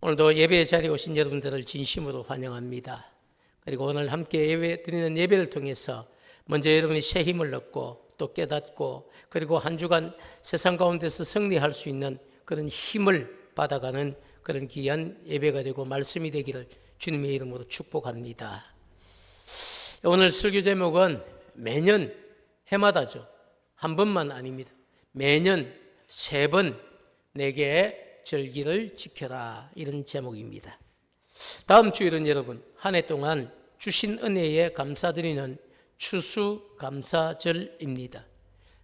오늘도 예배 자리에 오신 여러분들을 진심으로 환영합니다. 그리고 오늘 함께 예배 드리는 예배를 통해서 먼저 여러분이 새 힘을 얻고 또 깨닫고 그리고 한 주간 세상 가운데서 승리할 수 있는 그런 힘을 받아가는 그런 귀한 예배가 되고 말씀이 되기를 주님의 이름으로 축복합니다. 오늘 설교 제목은 매년 해마다죠. 한 번만 아닙니다. 매년 3번 내게 절기를 지켜라, 이런 제목입니다. 다음 주일은 여러분 한 해 동안 주신 은혜에 감사드리는 추수감사절입니다.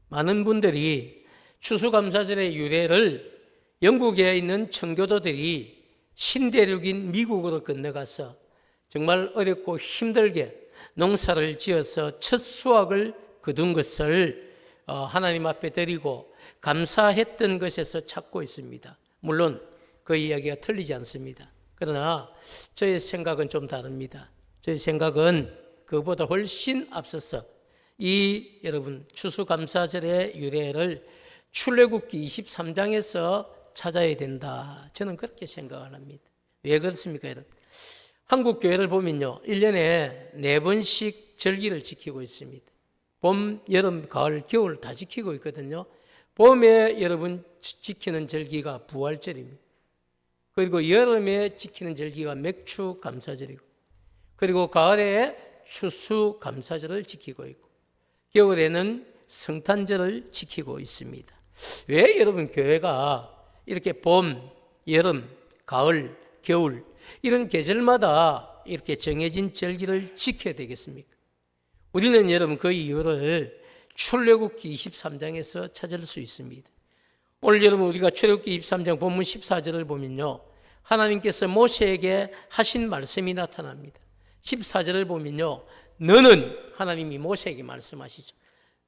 많은 분들이 추수감사절의 유래를 영국에 있는 청교도들이 신대륙인 미국으로 건너가서 정말 어렵고 힘들게 농사를 지어서 첫 수확을 거둔 것을 하나님 앞에 드리고 감사했던 것에서 찾고 있습니다. 물론 그 이야기가 틀리지 않습니다. 그러나 저의 생각은 좀 다릅니다. 저의 생각은 그보다 훨씬 앞서서 이 여러분 추수감사절의 유래를 출애굽기 23장에서 찾아야 된다. 저는 그렇게 생각을 합니다. 왜 그렇습니까, 여러분? 한국 교회를 보면요, 1년에 4번씩 절기를 지키고 있습니다. 봄, 여름, 가을, 겨울 다 지키고 있거든요. 봄에 여러분 지키는 절기가 부활절입니다. 그리고 여름에 지키는 절기가 맥추감사절이고, 그리고 가을에 추수감사절을 지키고 있고, 겨울에는 성탄절을 지키고 있습니다. 왜 여러분 교회가 이렇게 봄, 여름, 가을, 겨울 이런 계절마다 이렇게 정해진 절기를 지켜야 되겠습니까? 우리는 여러분 그 이유를 출애굽기 23장에서 찾을 수 있습니다. 오늘 여러분 우리가 출애굽기 23장 본문 14절을 보면요, 하나님께서 모세에게 하신 말씀이 나타납니다. 14절을 보면요, 너는, 하나님이 모세에게 말씀하시죠.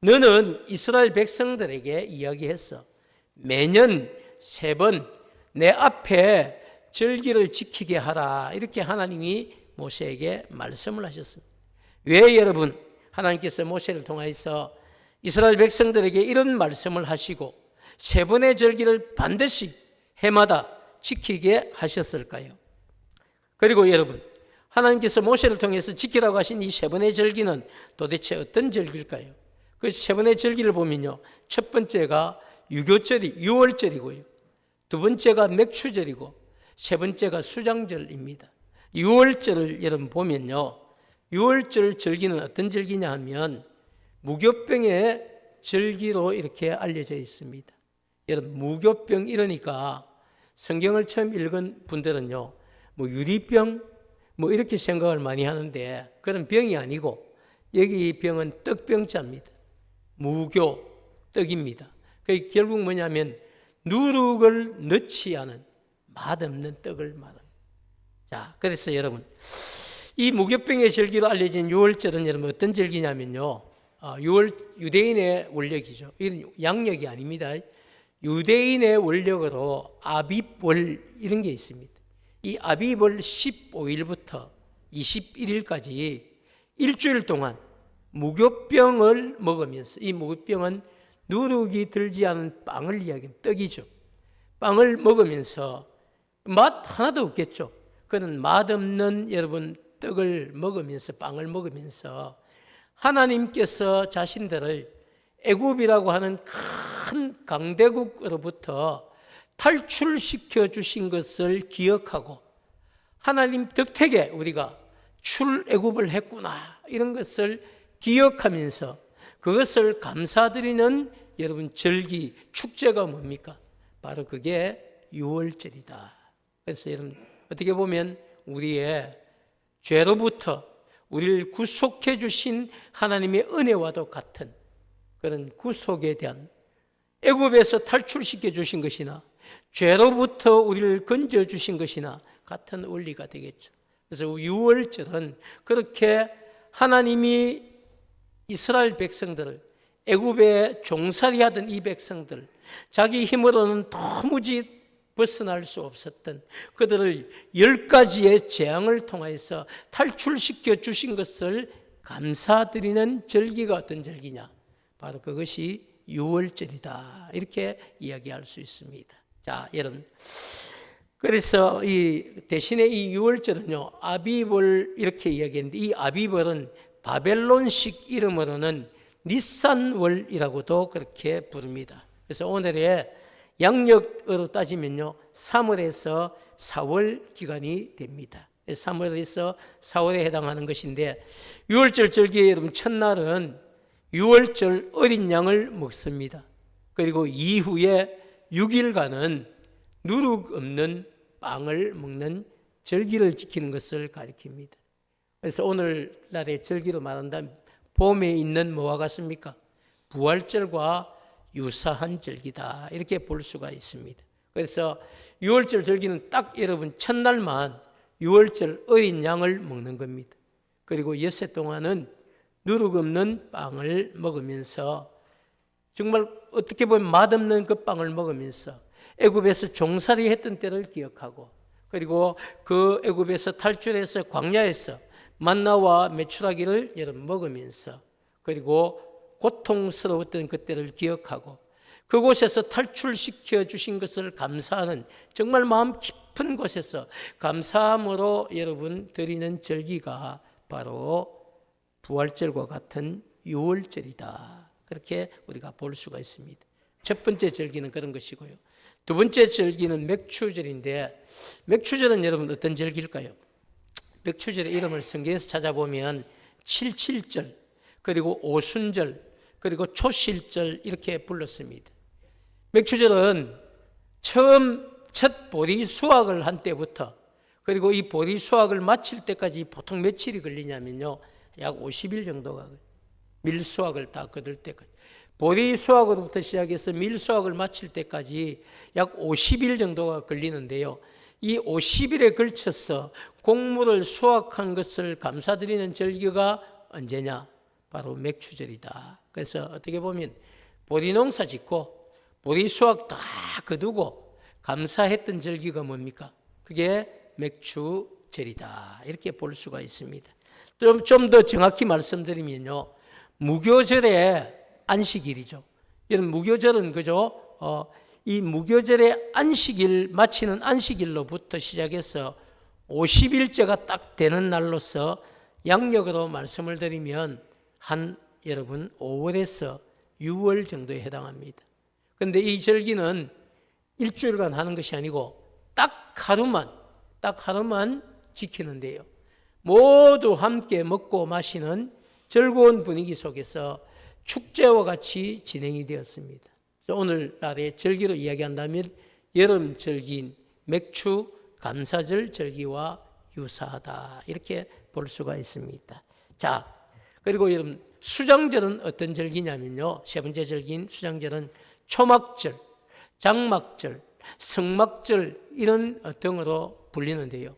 너는 이스라엘 백성들에게 이야기했어. 매년 3번 내 앞에 절기를 지키게 하라. 이렇게 하나님이 모세에게 말씀을 하셨습니다. 왜 여러분 하나님께서 모세를 통해서 이스라엘 백성들에게 이런 말씀을 하시고 3번의 절기를 반드시 해마다 지키게 하셨을까요? 그리고 여러분 하나님께서 모세를 통해서 지키라고 하신 이 3번의 절기는 도대체 어떤 절기일까요? 그 3번의 절기를 보면요, 첫 번째가 유교절이 6월절이고요, 두 번째가 맥추절이고 세 번째가 수장절입니다. 6월절을 여러분 보면요, 6월절 절기는 어떤 절기냐 하면 무교병의 절기로 이렇게 알려져 있습니다. 여러분 무교병 이러니까 성경을 처음 읽은 분들은요, 뭐 유리병 뭐 이렇게 생각을 많이 하는데 그런 병이 아니고 여기 이 병은 떡병자입니다. 무교, 떡입니다. 그게 결국 뭐냐면 누룩을 넣지 않은 맛없는 떡을 말합니다. 자, 그래서 여러분 이 무교병의 절기로 알려진 6월절은 여러분 어떤 절기냐면요, 6월 유대인의 원력이죠. 이런 양력이 아닙니다. 유대인의 원력으로 아빕월 이런 게 있습니다. 이 아빕월 15일부터 21일까지 일주일 동안 무교병을 먹으면서, 이 무교병은 누룩이 들지 않은 빵을 이야기합니다. 떡이죠. 빵을 먹으면서 맛 하나도 없겠죠. 그런 맛없는 여러분 떡을 먹으면서, 빵을 먹으면서 하나님께서 자신들을 애굽이라고 하는 큰 강대국으로부터 탈출시켜 주신 것을 기억하고 하나님 덕택에 우리가 출애굽을 했구나, 이런 것을 기억하면서 그것을 감사드리는 여러분 절기, 축제가 뭡니까? 바로 그게 6월절이다. 그래서 여러분 어떻게 보면 우리의 죄로부터 우리를 구속해 주신 하나님의 은혜와도 같은 그런 구속에 대한, 애굽에서 탈출시켜 주신 것이나 죄로부터 우리를 건져 주신 것이나 같은 원리가 되겠죠. 그래서 6월절은 그렇게 하나님이 이스라엘 백성들을, 애굽에 종살이 하던 이 백성들, 자기 힘으로는 도무지 벗어날 수 없었던 그들을 10가지의 재앙을 통해서 탈출시켜 주신 것을 감사드리는 절기가 어떤 절기냐? 바로 그것이 6월절이다. 이렇게 이야기할 수 있습니다. 자, 여러분 그래서 이 대신에 이 유월절은요, 아비벌 이렇게 이야기했는데, 이 아비벌은 바벨론식 이름으로는 니산월이라고도 그렇게 부릅니다. 그래서 오늘의 양력으로 따지면요, 3월에서 4월 기간이 됩니다. 3월에서 4월에 해당하는 것인데, 유월절 절기의 여러분 첫날은 유월절 어린 양을 먹습니다. 그리고 이후에 6일간은 누룩 없는 빵을 먹는 절기를 지키는 것을 가리킵니다. 그래서 오늘날의 절기로 말한다면 봄에 있는 뭐와 같습니까? 부활절과 유사한 절기다, 이렇게 볼 수가 있습니다. 그래서 유월절 절기는 딱 여러분 첫날만 유월절 어린 양을 먹는 겁니다. 그리고 엿새 동안은 누룩 없는 빵을 먹으면서, 정말 어떻게 보면 맛없는 그 빵을 먹으면서 애굽에서 종살이 했던 때를 기억하고, 그리고 그 애굽에서 탈출해서 광야에서 만나와 메추라기를 여러분 먹으면서, 그리고 고통스러웠던 그때를 기억하고, 그곳에서 탈출시켜 주신 것을 감사하는, 정말 마음 깊은 곳에서 감사함으로 여러분 드리는 절기가 바로 부활절과 같은 유월절이다, 그렇게 우리가 볼 수가 있습니다. 첫 번째 절기는 그런 것이고요. 두 번째 절기는 맥추절인데, 맥추절은 여러분 어떤 절기일까요? 맥추절의 이름을 성경에서 찾아보면 77절, 그리고 오순절, 그리고 초실절 이렇게 불렀습니다. 맥추절은 첫 보리 수확을 한 때부터, 그리고 이 보리 수확을 마칠 때까지 보통 며칠이 걸리냐면요, 약 50일 정도가, 밀 수확을 다 거둘 때까지, 보리 수확으로부터 시작해서 밀 수확을 마칠 때까지 약 50일 정도가 걸리는데요, 이 50일에 걸쳐서 곡물을 수확한 것을 감사드리는 절기가 언제냐? 바로 맥추절이다. 그래서 어떻게 보면 보리 농사 짓고 보리 수확 다 거두고 감사했던 절기가 뭡니까? 그게 맥추절이다, 이렇게 볼 수가 있습니다. 좀 더 정확히 말씀드리면요, 무교절의 안식일이죠. 여러분, 무교절은 그죠? 이 무교절의 안식일, 마치는 안식일로부터 시작해서 50일째가 딱 되는 날로서 양력으로 말씀을 드리면 여러분 5월에서 6월 정도에 해당합니다. 그런데 이 절기는 일주일간 하는 것이 아니고 딱 하루만 지키는데요, 모두 함께 먹고 마시는 즐거운 분위기 속에서 축제와 같이 진행이 되었습니다. 그래서 오늘날의 절기로 이야기한다면 여름 절기인 맥추 감사절 절기와 유사하다, 이렇게 볼 수가 있습니다. 자, 그리고 여러분 수장절은 어떤 절기냐면요, 세 번째 절기인 수장절은 초막절, 장막절, 성막절 이런 등으로 불리는데요,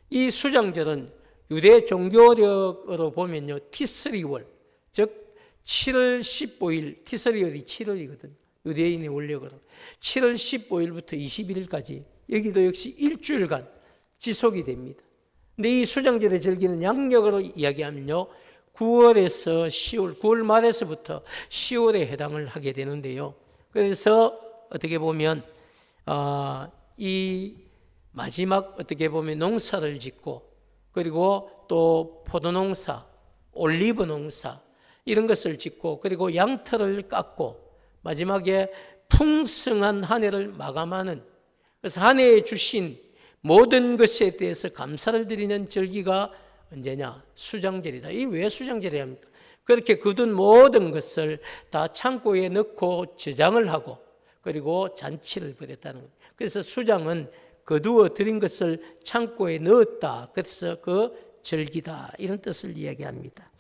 이 수장절은 유대 종교력으로 보면요, 티스리월, 즉 7월 15일, 티스리월이 7월이거든요. 유대인의 원력으로 7월 15일부터 21일까지, 여기도 역시 일주일간 지속이 됩니다. 근데 이 수장절의 절기는 양력으로 이야기하면요, 9월에서 10월, 9월 말에서부터 10월에 해당을 하게 되는데요, 그래서 어떻게 보면 이 마지막 어떻게 보면 농사를 짓고, 그리고 또 포도농사, 올리브 농사 이런 것을 짓고, 그리고 양털을 깎고 마지막에 풍성한 한 해를 마감하는, 그래서 한 해에 주신 모든 것에 대해서 감사를 드리는 절기가 언제냐? 수장절이다. 이 왜 수장절이야 합니까? 그렇게 거둔 모든 것을 다 창고에 넣고 저장을 하고, 그리고 잔치를 벌였다는 거예요. 그래서 수장은 거두어 들인 것을 창고에 넣었다, 그래서 그 절기다, 이런 뜻을 이야기합니다.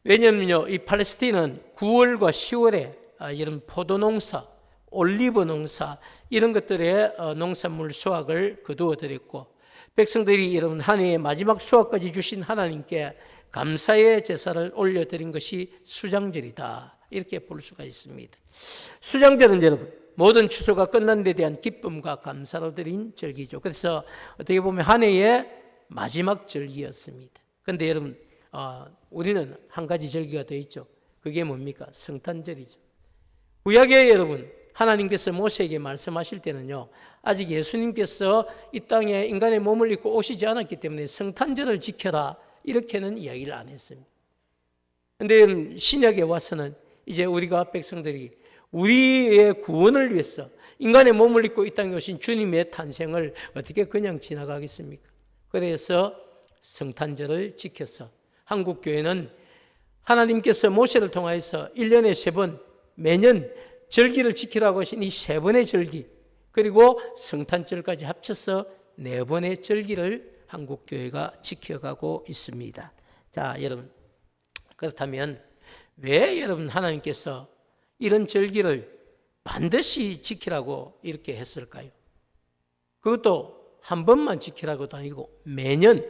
왜냐하면요, 이 팔레스틴은 9월과 10월에 이런 포도농사, 올리브 농사 이런 것들의 농산물 수확을 거두어 드렸고, 백성들이 여러분 한 해의 마지막 수확까지 주신 하나님께 감사의 제사를 올려드린 것이 수장절이다, 이렇게 볼 수가 있습니다. 수장절은 여러분 모든 추수가 끝난 데 대한 기쁨과 감사를 드린 절기죠. 그래서 어떻게 보면 한 해의 마지막 절기였습니다. 그런데 여러분 우리는 한 가지 절기가 더 있죠. 그게 뭡니까? 성탄절이죠. 구약에 여러분 하나님께서 모세에게 말씀하실 때는요, 아직 예수님께서 이 땅에 인간의 몸을 입고 오시지 않았기 때문에 성탄절을 지켜라 이렇게는 이야기를 안 했습니다. 그런데 신약에 와서는 이제 우리가 백성들이 우리의 구원을 위해서 인간의 몸을 입고 이 땅에 오신 주님의 탄생을 어떻게 그냥 지나가겠습니까? 그래서 성탄절을 지켜서 한국 교회는 하나님께서 모세를 통하여서 1년에 3번 매년 절기를 지키라고 하신 이 3번의 절기, 그리고 성탄절까지 합쳐서 4번의 절기를 한국 교회가 지켜가고 있습니다. 자, 여러분, 그렇다면 왜 여러분 하나님께서 이런 절기를 반드시 지키라고 이렇게 했을까요? 그것도 한 번만 지키라고도 아니고 매년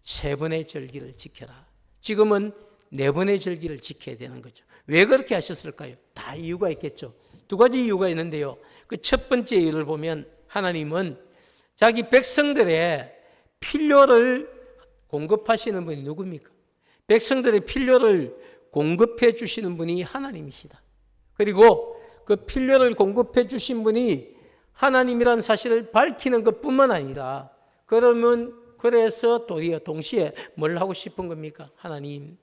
3번의 절기를 지켜라. 지금은 4번의 절기를 지켜야 되는 거죠. 왜 그렇게 하셨을까요? 다 이유가 있겠죠. 2가지 이유가 있는데요. 그 첫 번째 이유를 보면 하나님은 자기 백성들의 필요를 공급하시는 분이 누굽니까? 백성들의 필요를 공급해 주시는 분이 하나님이시다. 그리고 그 필요를 공급해 주신 분이 하나님이라는 사실을 밝히는 것뿐만 아니라 그래서 도리어 동시에 뭘 하고 싶은 겁니까? 하나님,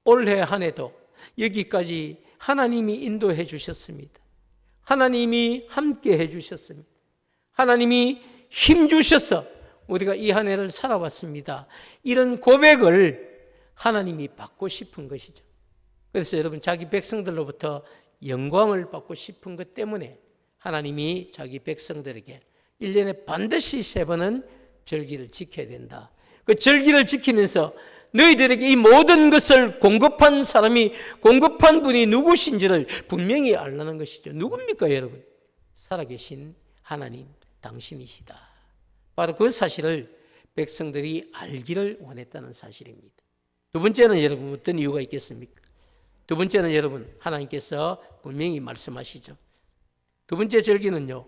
올해 한 해도 여기까지 하나님이 인도해 주셨습니다. 하나님이 함께 해 주셨습니다. 하나님이 힘 주셔서 우리가 이 한 해를 살아왔습니다. 이런 고백을 하나님이 받고 싶은 것이죠. 그래서 여러분, 자기 백성들로부터 영광을 받고 싶은 것 때문에 하나님이 자기 백성들에게 1년에 반드시 3번은 절기를 지켜야 된다. 그 절기를 지키면서 너희들에게 이 모든 것을 공급한 분이 누구신지를 분명히 알라는 것이죠. 누굽니까, 여러분? 살아계신 하나님, 당신이시다. 바로 그 사실을 백성들이 알기를 원했다는 사실입니다. 두 번째는 여러분, 어떤 이유가 있겠습니까? 두 번째는 여러분, 하나님께서 분명히 말씀하시죠. 두 번째 절기는요,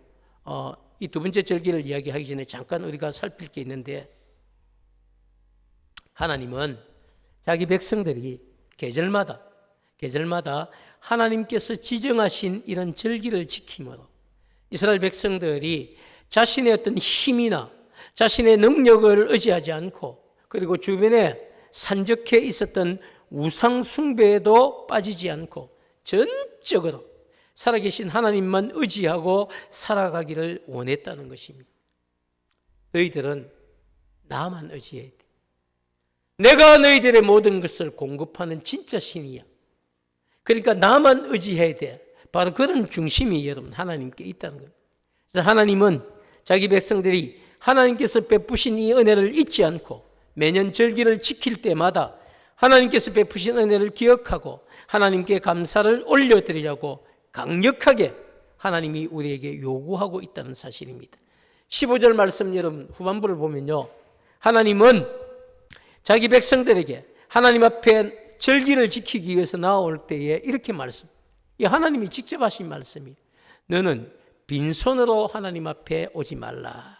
이 두 번째 절기를 이야기하기 전에 잠깐 우리가 살필 게 있는데, 하나님은 자기 백성들이 계절마다 하나님께서 지정하신 이런 절기를 지킴으로 이스라엘 백성들이 자신의 어떤 힘이나 자신의 능력을 의지하지 않고, 그리고 주변에 산적해 있었던 우상 숭배에도 빠지지 않고 전적으로 살아계신 하나님만 의지하고 살아가기를 원했다는 것입니다. 너희들은 나만 의지해야 돼. 내가 너희들의 모든 것을 공급하는 진짜 신이야. 그러니까 나만 의지해야 돼. 바로 그런 중심이 여러분 하나님께 있다는 거예요. 그래서 하나님은 자기 백성들이 하나님께서 베푸신 이 은혜를 잊지 않고 매년 절기를 지킬 때마다 하나님께서 베푸신 은혜를 기억하고 하나님께 감사를 올려드리려고 강력하게 하나님이 우리에게 요구하고 있다는 사실입니다. 15절 말씀 여러분 후반부를 보면요, 하나님은 자기 백성들에게 하나님 앞에 절기를 지키기 위해서 나올 때에 이렇게 이 하나님이 직접 하신 말씀이, 너는 빈손으로 하나님 앞에 오지 말라.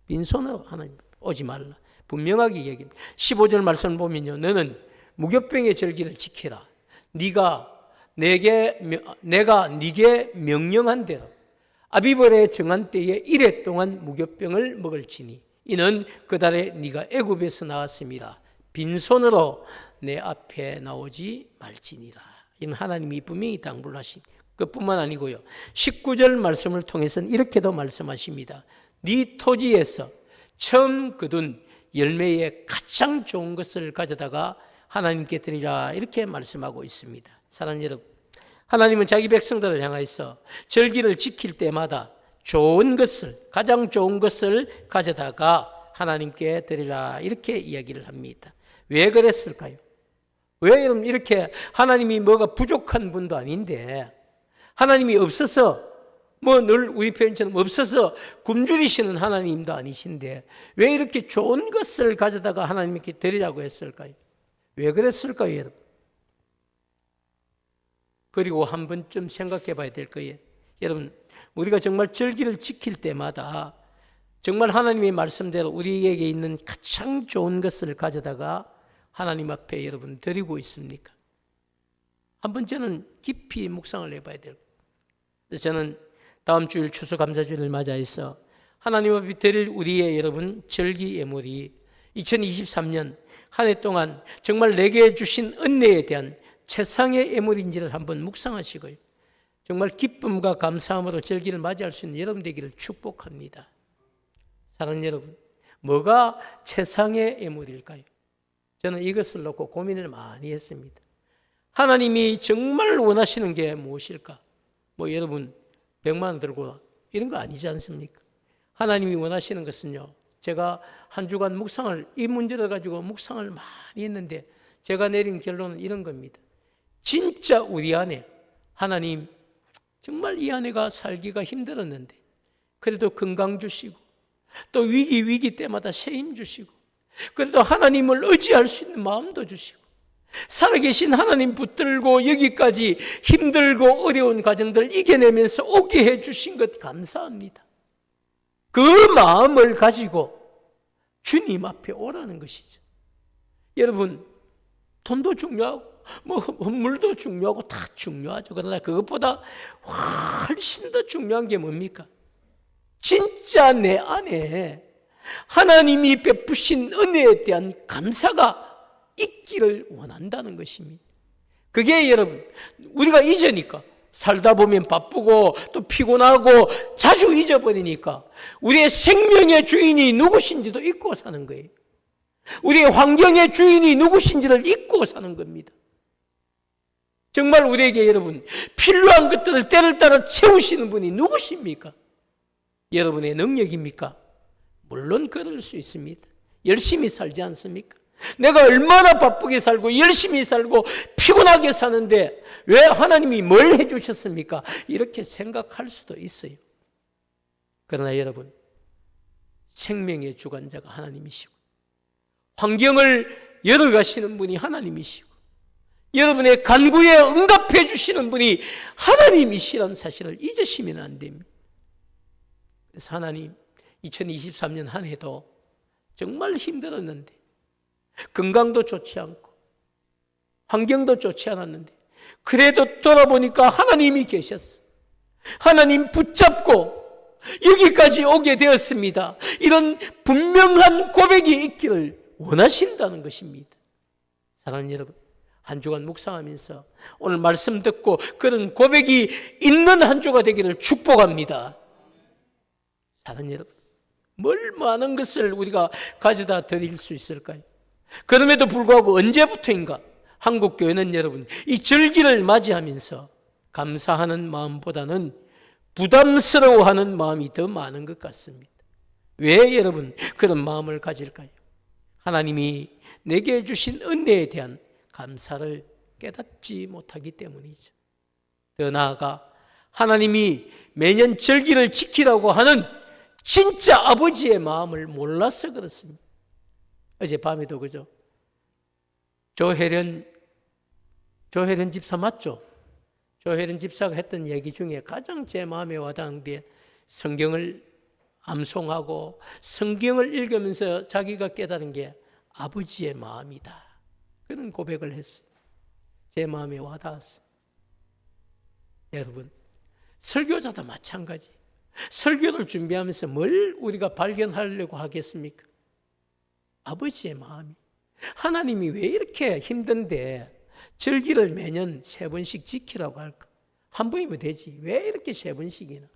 빈손으로 하나님 앞에 오지 말라. 분명하게 얘기합니다. 15절 말씀을 보면요, 너는 무교병의 절기를 지키라. 내가 네게 명령한 대로 아비벌의 정한 때에 1해 동안 무교병을 먹을지니 이는 그 달에 네가 애굽에서 나왔습니다. 빈손으로 내 앞에 나오지 말지니라. 이는 하나님이 분명히 당부를 하신 그뿐만 아니고요, 19절 말씀을 통해서는 이렇게도 말씀하십니다. 네 토지에서 처음 거둔 열매의 가장 좋은 것을 가져다가 하나님께 드리라, 이렇게 말씀하고 있습니다. 사랑하는 여러분, 하나님은 자기 백성들을 향해서 절기를 지킬 때마다 가장 좋은 것을 가져다가 하나님께 드리라, 이렇게 이야기를 합니다. 왜 그랬을까요? 왜 여러분 이렇게 하나님이 뭐가 부족한 분도 아닌데, 하나님이 없어서 늘 우리 표현처럼 없어서 굶주리시는 하나님도 아니신데 왜 이렇게 좋은 것을 가져다가 하나님께 드리라고 했을까요? 왜 그랬을까요, 여러분? 그리고 한 번쯤 생각해 봐야 될 거예요. 여러분, 우리가 정말 절기를 지킬 때마다 정말 하나님의 말씀대로 우리에게 있는 가장 좋은 것을 가져다가 하나님 앞에 여러분 드리고 있습니까? 한 번째는 깊이 묵상을 해봐야 될 거예요. 그래서 저는 다음 주일 추수감사주일을 맞이해서 하나님 앞에 드릴 우리의 여러분 절기 예물이 2023년 한 해 동안 정말 내게 주신 은혜에 대한 최상의 예물인지를 한번 묵상하시고요. 정말 기쁨과 감사함으로 절기를 맞이할 수 있는 여러분 되기를 축복합니다. 사랑하는 여러분, 뭐가 최상의 예물일까요? 저는 이것을 놓고 고민을 많이 했습니다. 하나님이 정말 원하시는 게 무엇일까? 여러분 100만 원 들고 이런 거 아니지 않습니까? 하나님이 원하시는 것은요, 제가 한 주간 이 문제를 가지고 묵상을 많이 했는데 제가 내린 결론은 이런 겁니다. 진짜 우리 안에 하나님 정말 이 아내가 살기가 힘들었는데 그래도 건강 주시고 또 위기 때마다 새 힘 주시고 그래도 하나님을 의지할 수 있는 마음도 주시고 살아계신 하나님 붙들고 여기까지 힘들고 어려운 과정들 이겨내면서 오게 해주신 것 감사합니다. 그 마음을 가지고 주님 앞에 오라는 것이죠. 여러분, 돈도 중요하고 물도 중요하고 다 중요하죠. 그러나 그것보다 훨씬 더 중요한 게 뭡니까? 진짜 내 안에 하나님이 베푸신 은혜에 대한 감사가 있기를 원한다는 것입니다. 그게 여러분, 우리가 잊으니까 살다 보면 바쁘고 또 피곤하고 자주 잊어버리니까 우리의 생명의 주인이 누구신지도 잊고 사는 거예요. 우리의 환경의 주인이 누구신지를 잊고 사는 겁니다. 정말 우리에게 여러분 필요한 것들을 때를 따라 채우시는 분이 누구십니까? 여러분의 능력입니까? 물론 그럴 수 있습니다. 열심히 살지 않습니까? 내가 얼마나 바쁘게 살고 열심히 살고 피곤하게 사는데 왜 하나님이 뭘 해주셨습니까? 이렇게 생각할 수도 있어요. 그러나 여러분, 생명의 주관자가 하나님이시고 환경을 열어가시는 분이 하나님이시고 여러분의 간구에 응답해 주시는 분이 하나님이시라는 사실을 잊으시면 안 됩니다. 그래서 하나님, 2023년 한 해도 정말 힘들었는데 건강도 좋지 않고 환경도 좋지 않았는데 그래도 돌아보니까 하나님이 계셨어. 하나님 붙잡고 여기까지 오게 되었습니다. 이런 분명한 고백이 있기를 원하신다는 것입니다. 사랑하는 여러분, 한 주간 묵상하면서 오늘 말씀 듣고 그런 고백이 있는 한 주가 되기를 축복합니다. 사랑하는 여러분, 뭘 많은 것을 우리가 가져다 드릴 수 있을까요? 그럼에도 불구하고 언제부터인가 한국 교회는 여러분 이 절기를 맞이하면서 감사하는 마음보다는 부담스러워하는 마음이 더 많은 것 같습니다. 왜 여러분 그런 마음을 가질까요? 하나님이 내게 주신 은혜에 대한 감사를 깨닫지 못하기 때문이죠. 더 나아가 하나님이 매년 절기를 지키라고 하는 진짜 아버지의 마음을 몰라서 그렇습니다. 어젯밤에도 그죠? 조혜련 집사 맞죠? 조혜련 집사가 했던 얘기 중에 가장 제 마음에 와닿은 게 성경을 암송하고 성경을 읽으면서 자기가 깨달은 게 아버지의 마음이다. 그런 고백을 했어요. 제 마음에 와닿았어요. 여러분, 설교자도 마찬가지. 설교를 준비하면서 뭘 우리가 발견하려고 하겠습니까? 아버지의 마음이. 하나님이 왜 이렇게 힘든데 절기를 매년 3번씩 지키라고 할까? 한 번이면 되지. 왜 이렇게 3번씩이나?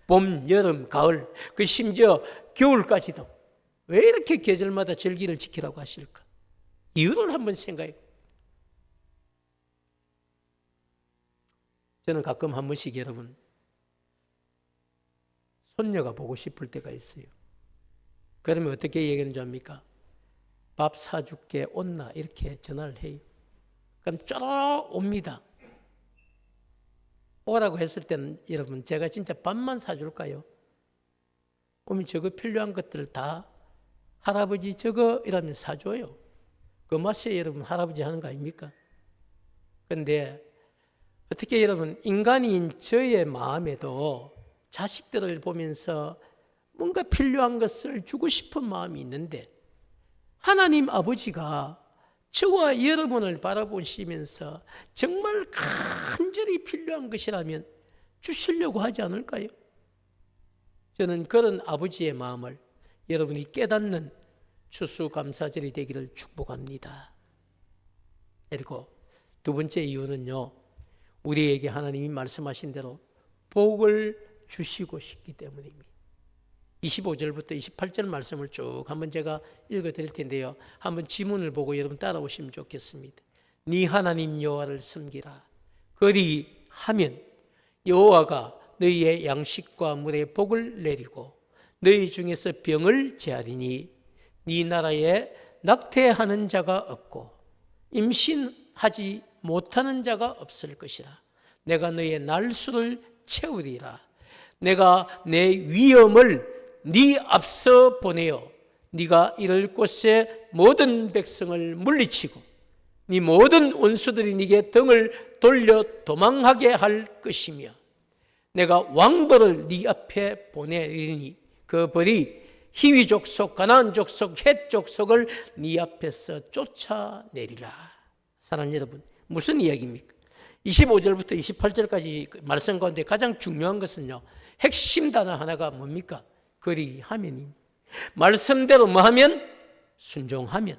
봄, 여름, 가을, 그 심지어 겨울까지도 왜 이렇게 계절마다 절기를 지키라고 하실까? 이유를 한번 생각해. 저는 가끔 한 번씩 여러분 손녀가 보고 싶을 때가 있어요. 그러면 어떻게 얘기하는 줄 압니까? 밥 사줄게 온나 이렇게 전화를 해요. 그럼 쪼르륵 옵니다. 오라고 했을 때는 여러분 제가 진짜 밥만 사줄까요? 오면 저거 필요한 것들 다 할아버지 저거 이러면 사줘요. 그 맛에 여러분 할아버지 하는 거 아닙니까? 그런데 어떻게 여러분 인간인 저의 마음에도 자식들을 보면서 뭔가 필요한 것을 주고 싶은 마음이 있는데 하나님 아버지가 저와 여러분을 바라보시면서 정말 간절히 필요한 것이라면 주시려고 하지 않을까요? 저는 그런 아버지의 마음을 여러분이 깨닫는 추수감사절이 되기를 축복합니다. 그리고 두 번째 이유는요, 우리에게 하나님이 말씀하신 대로 복을 주시고 싶기 때문입니다. 25절부터 28절 말씀을 쭉 한번 제가 읽어드릴 텐데요, 한번 지문을 보고 여러분 따라오시면 좋겠습니다. 네 하나님 여호와를 섬기라. 그리하면 여호와가 너희의 양식과 물에 복을 내리고 너희 중에서 병을 제하리니 네 나라에 낙태하는 자가 없고 임신하지 못하는 자가 없을 것이라. 내가 너희의 날수를 채우리라. 내가 내 위엄을 네 앞서 보내어 네가 이를 곳에 모든 백성을 물리치고 네 모든 원수들이 네게 등을 돌려 도망하게 할 것이며 내가 왕벌을 네 앞에 보내리니 그 벌이 히위 족속, 가나안 족속, 헷 족속을 네 앞에서 쫓아내리라. 사랑하는 여러분, 무슨 이야기입니까? 25절부터 28절까지 말씀 가운데 가장 중요한 것은요, 핵심 단어 하나가 뭡니까? 그리하면입니다. 말씀대로 뭐하면? 순종하면.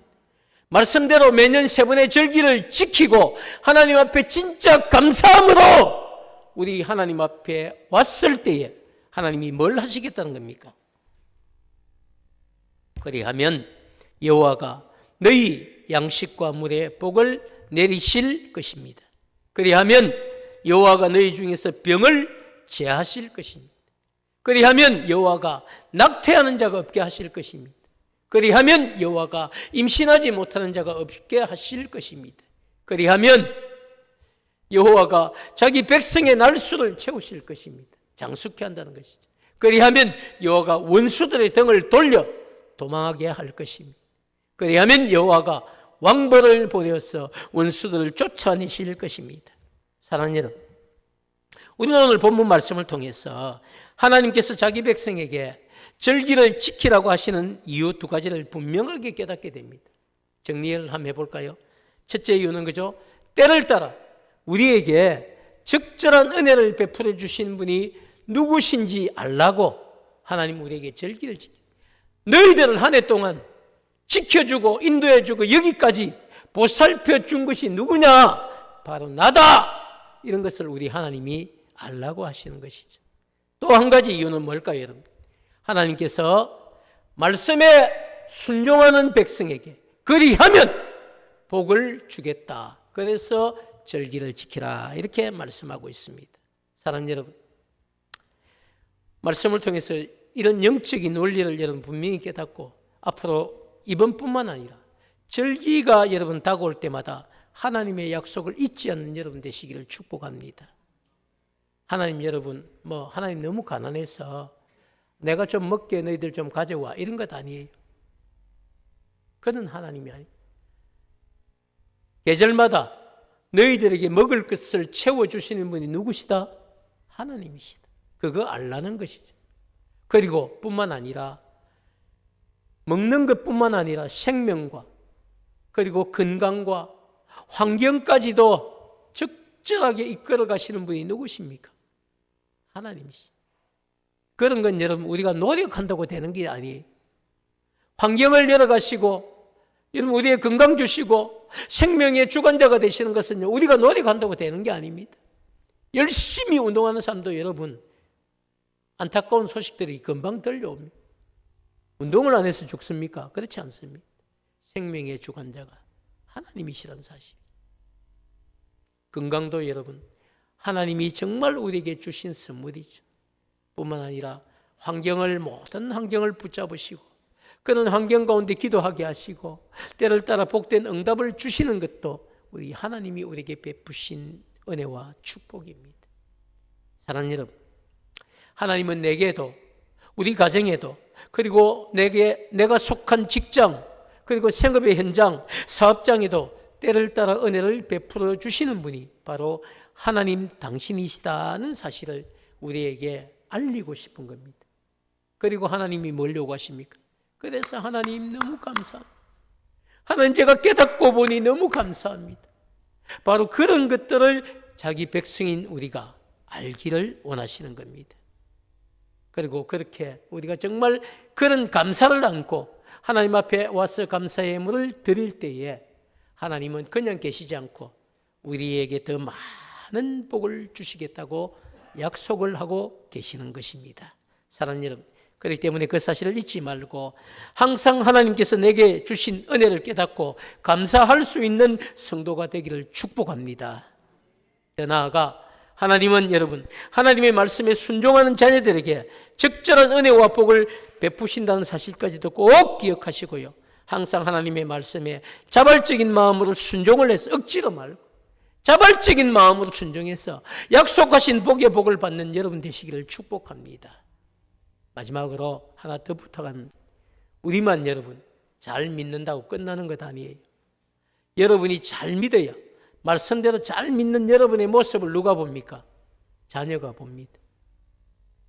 말씀대로 매년 세 번의 절기를 지키고 하나님 앞에 진짜 감사함으로 우리 하나님 앞에 왔을 때에 하나님이 뭘 하시겠다는 겁니까? 그리하면 여호와가 너희 양식과 물에 복을 내리실 것입니다. 그리하면 여호와가 너희 중에서 병을 제하실 것입니다. 그리하면 여호와가 낙태하는 자가 없게 하실 것입니다. 그리하면 여호와가 임신하지 못하는 자가 없게 하실 것입니다. 그리하면 여호와가 자기 백성의 날수를 채우실 것입니다. 장수케 한다는 것이죠. 그리하면 여호와가 원수들의 등을 돌려 도망하게 할 것입니다. 그리하면 여호와가 왕벌을 보내어서 원수들을 쫓아내실 것입니다. 사랑하는 여러분, 우리는 오늘 본문 말씀을 통해서 하나님께서 자기 백성에게 절기를 지키라고 하시는 이유 두 가지를 분명하게 깨닫게 됩니다. 정리를 한번 해볼까요? 첫째 이유는 그죠? 때를 따라 우리에게 적절한 은혜를 베풀어 주신 분이 누구신지 알라고 하나님 우리에게 절기를 지킵니다. 너희들을 한 해 동안 지켜주고 인도해주고 여기까지 보살펴 준 것이 누구냐? 바로 나다. 이런 것을 우리 하나님이 알라고 하시는 것이죠. 또 한 가지 이유는 뭘까요, 여러분? 하나님께서 말씀에 순종하는 백성에게 그리하면 복을 주겠다. 그래서 절기를 지키라 이렇게 말씀하고 있습니다. 사랑하는 여러분, 말씀을 통해서 이런 영적인 원리를 여러분 분명히 깨닫고 앞으로 이번뿐만 아니라 절기가 여러분 다가올 때마다 하나님의 약속을 잊지 않는 여러분 되시기를 축복합니다. 하나님 여러분, 하나님 너무 가난해서 내가 좀 먹게 너희들 좀 가져와 이런 것 아니에요. 그런 하나님이 아니에요. 계절마다 너희들에게 먹을 것을 채워주시는 분이 누구시다? 하나님이시다. 그거 알라는 것이죠. 그리고 뿐만 아니라 먹는 것뿐만 아니라 생명과 그리고 건강과 환경까지도 적절하게 이끌어 가시는 분이 누구십니까? 하나님이시죠. 그런 건 여러분 우리가 노력한다고 되는 게 아니에요. 환경을 열어가시고 여러분 우리의 건강 주시고 생명의 주관자가 되시는 것은 우리가 노력한다고 되는 게 아닙니다. 열심히 운동하는 사람도 여러분 안타까운 소식들이 금방 들려옵니다. 운동을 안 해서 죽습니까? 그렇지 않습니다. 생명의 주관자가 하나님이시라는 사실. 건강도 여러분 하나님이 정말 우리에게 주신 선물이죠. 뿐만 아니라 모든 환경을 붙잡으시고 그런 환경 가운데 기도하게 하시고 때를 따라 복된 응답을 주시는 것도 우리 하나님이 우리에게 베푸신 은혜와 축복입니다. 사랑하는 여러분, 하나님은 내게도 우리 가정에도 그리고 내가 속한 직장 그리고 생업의 현장 사업장에도 때를 따라 은혜를 베풀어 주시는 분이 바로 하나님 당신이시다는 사실을 우리에게 알리고 싶은 겁니다. 그리고 하나님이 뭘 요구하십니까? 그래서 하나님 너무 감사합니다. 하나님 제가 깨닫고 보니 너무 감사합니다. 바로 그런 것들을 자기 백성인 우리가 알기를 원하시는 겁니다. 그리고 그렇게 우리가 정말 그런 감사를 안고 하나님 앞에 와서 감사의 예물을 드릴 때에 하나님은 그냥 계시지 않고 우리에게 더 많은 복을 주시겠다고 약속을 하고 계시는 것입니다. 사랑하는 여러분, 그렇기 때문에 그 사실을 잊지 말고 항상 하나님께서 내게 주신 은혜를 깨닫고 감사할 수 있는 성도가 되기를 축복합니다. 더 나아가 하나님은 여러분, 하나님의 말씀에 순종하는 자녀들에게 적절한 은혜와 복을 베푸신다는 사실까지도 꼭 기억하시고요. 항상 하나님의 말씀에 자발적인 마음으로 순종을 해서 억지로 말고 자발적인 마음으로 순종해서 약속하신 복의 복을 받는 여러분 되시기를 축복합니다. 마지막으로 하나 더 부탁합니다. 우리만 여러분 잘 믿는다고 끝나는 것 아니에요. 여러분이 잘 믿어야 말씀대로 잘 믿는 여러분의 모습을 누가 봅니까? 자녀가 봅니다.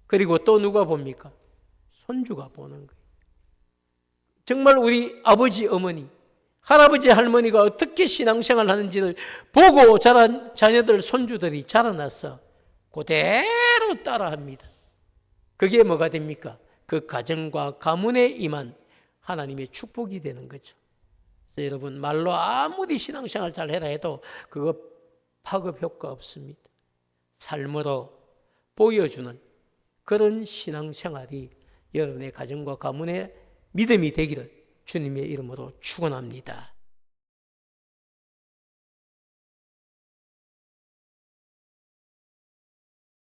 그리고 또 누가 봅니까? 손주가 보는 거예요. 정말 우리 아버지, 어머니, 할아버지, 할머니가 어떻게 신앙생활을 하는지를 보고 자란 자녀들, 손주들이 자라나서 그대로 따라합니다. 그게 뭐가 됩니까? 그 가정과 가문에 임한 하나님의 축복이 되는 거죠. 그래서 여러분, 말로 아무리 신앙생활 잘 해라 해도 그거 파급 효과 없습니다. 삶으로 보여주는 그런 신앙생활이 여러분의 가정과 가문의 믿음이 되기를 주님의 이름으로 축원합니다.